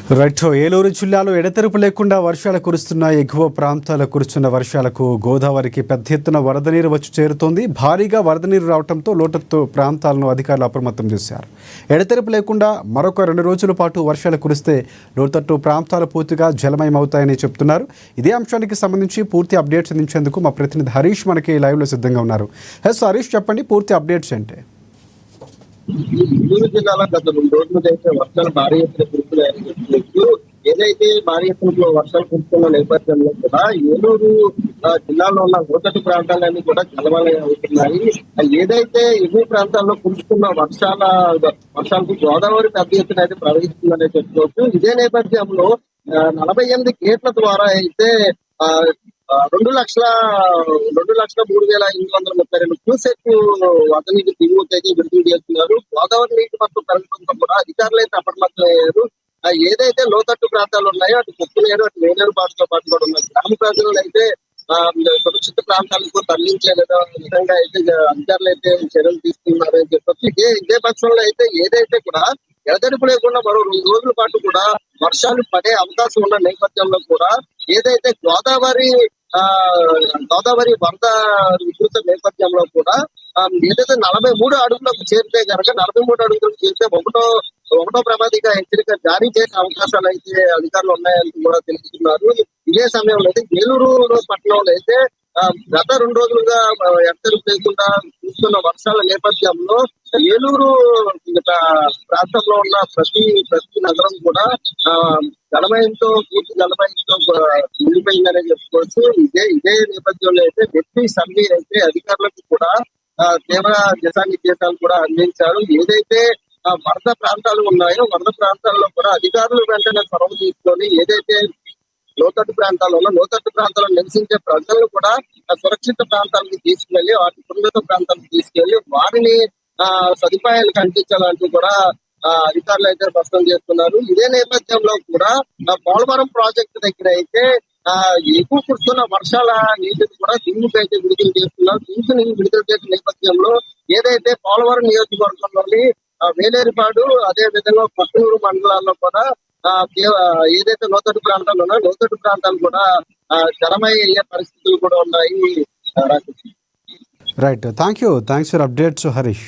Right. Eluru జిల్లాలో ఎడతెరపు లేకుండా వర్షాలు కురుస్తున్నాయి. ఎగువ ప్రాంతాలకు కురుస్తున్న వర్షాలకు గోదావరికి పెద్ద ఎత్తున వరద నీరు వచ్చి చేరుతోంది. భారీగా వరద నీరు రావడంతో లోతట్టు ప్రాంతాలను అధికారులు అప్రమత్తం చేశారు. ఎడతెరపు లేకుండా మరొక 2 రోజుల పాటు వర్షాలు కురిస్తే లోతట్టు ప్రాంతాలు పూర్తిగా జలమయమవుతాయని చెప్తున్నారు. ఇదే అంశానికి సంబంధించి పూర్తి అప్డేట్స్ అందించేందుకు మా ప్రతినిధి హరీష్ మనకి లైవ్లో సిద్ధంగా ఉన్నారు. హరీష్, చెప్పండి, పూర్తి అప్డేట్స్ ఏంటి? నెల్లూరు జిల్లాలో గత 2 రోజులుగా అయితే వర్షాలు భారీ ఎత్తున కురుస్తున్నాయని చెప్పుకోవచ్చు. ఏదైతే భారీ ఎత్తున వర్షాలు కురుస్తున్న నేపథ్యంలో కూడా ఏలూరు జిల్లాలో ఉన్న లోతట్టు ప్రాంతాలన్నీ కూడా జలమయం అవుతున్నాయి. ఏదైతే ఎగువ ప్రాంతాల్లో కురుస్తున్న వర్షాలకు గోదావరి పెద్ద ఎత్తున అయితే ప్రవహిస్తుందనే చెప్పుకోవచ్చు. ఇదే నేపథ్యంలో 48 గేట్ల ద్వారా అయితే 2,03,532 క్యూసెక్ వరద నీటి దిగువకి అయితే విడుదల చేస్తున్నారు. గోదావరి నీటి మొత్తం పెరగడంతో కూడా అధికారులు అయితే అప్రమత్తమయ్యారు. ఏదైతే లోతట్టు ప్రాంతాలు ఉన్నాయో అటు కుక్కునేరు, అటు వేలేరు బాటతో పాటు కూడా ఉన్నాయి. గ్రామ ప్రజలను అయితే సురక్షిత ప్రాంతాలకు తరలించే విధంగా అయితే అధికారులు అయితే చర్యలు తీసుకున్నారని చెప్పొచ్చు. ఇదే పక్షంలో అయితే ఏదైతే కూడా ఎడతెరిపి లేకుండా మరో 2 రోజుల పాటు కూడా వర్షాలు పడే అవకాశం ఉన్న నేపథ్యంలో కూడా ఏదైతే గోదావరి వరద విస్తృత నేపథ్యంలో కూడా ఏదైతే 43 అడుగులకు చేరితే కనుక 43 అడుగులకు చేరితే ఒకటో ప్రమాదిక హెచ్చరిక జారీ చేసే అవకాశాలు అయితే అధికారులు ఉన్నాయని కూడా తెలుస్తున్నారు. ఇదే సమయంలో అయితే ఏలూరు పట్టణంలో అయితే గత 2 రోజులుగా ఎడతెరిపి లేకుండా చూస్తున్న వర్షాల నేపథ్యంలో ఏలూరు ప్రాంతంలో ఉన్న ప్రతి నగరం కూడా పూర్తి జలమయంతో నిండిపోయిందనే చెప్పుకోవచ్చు. ఇదే నేపథ్యంలో అయితే వ్యక్తి సర్వే అయితే అధికారులకు కూడా తీవ్ర దిశానిర్దేశాలు కూడా అందించారు. ఏదైతే వరద ప్రాంతాలు ఉన్నాయో వరద ప్రాంతాల్లో కూడా అధికారులు వెంటనే చొరవ తీసుకొని ఏదైతే లోతట్టు ప్రాంతాల్లో నివసించే ప్రజలను కూడా సురక్షిత ప్రాంతాలకు తీసుకువెళ్లి వాటి ఉన్నత ప్రాంతాలకు తీసుకెళ్లి వారిని సదుపాయాలకు అందించాలంటూ కూడా అధికారులు అయితే స్పష్టం చేస్తున్నారు. ఇదే నేపథ్యంలో కూడా పోలవరం ప్రాజెక్టు దగ్గర అయితే ఎక్కువ కురుస్తున్న వర్షాల నీటిని కూడా దిగువకి అయితే విడుదల చేస్తున్నారు. దిగుని విడుదల చేసిన నేపథ్యంలో ఏదైతే పోలవరం నియోజకవర్గంలోని వేలేరుపాడు, అదే విధంగా పట్టణూరు మండలాల్లో కూడా ఏదైతే లోతట్టు ప్రాంతాలు ఉన్నాయో లోతట్టు ప్రాంతాలు కూడా జలమయ్యే పరిస్థితులు కూడా ఉన్నాయి. Right. Thanks for updates, Harish.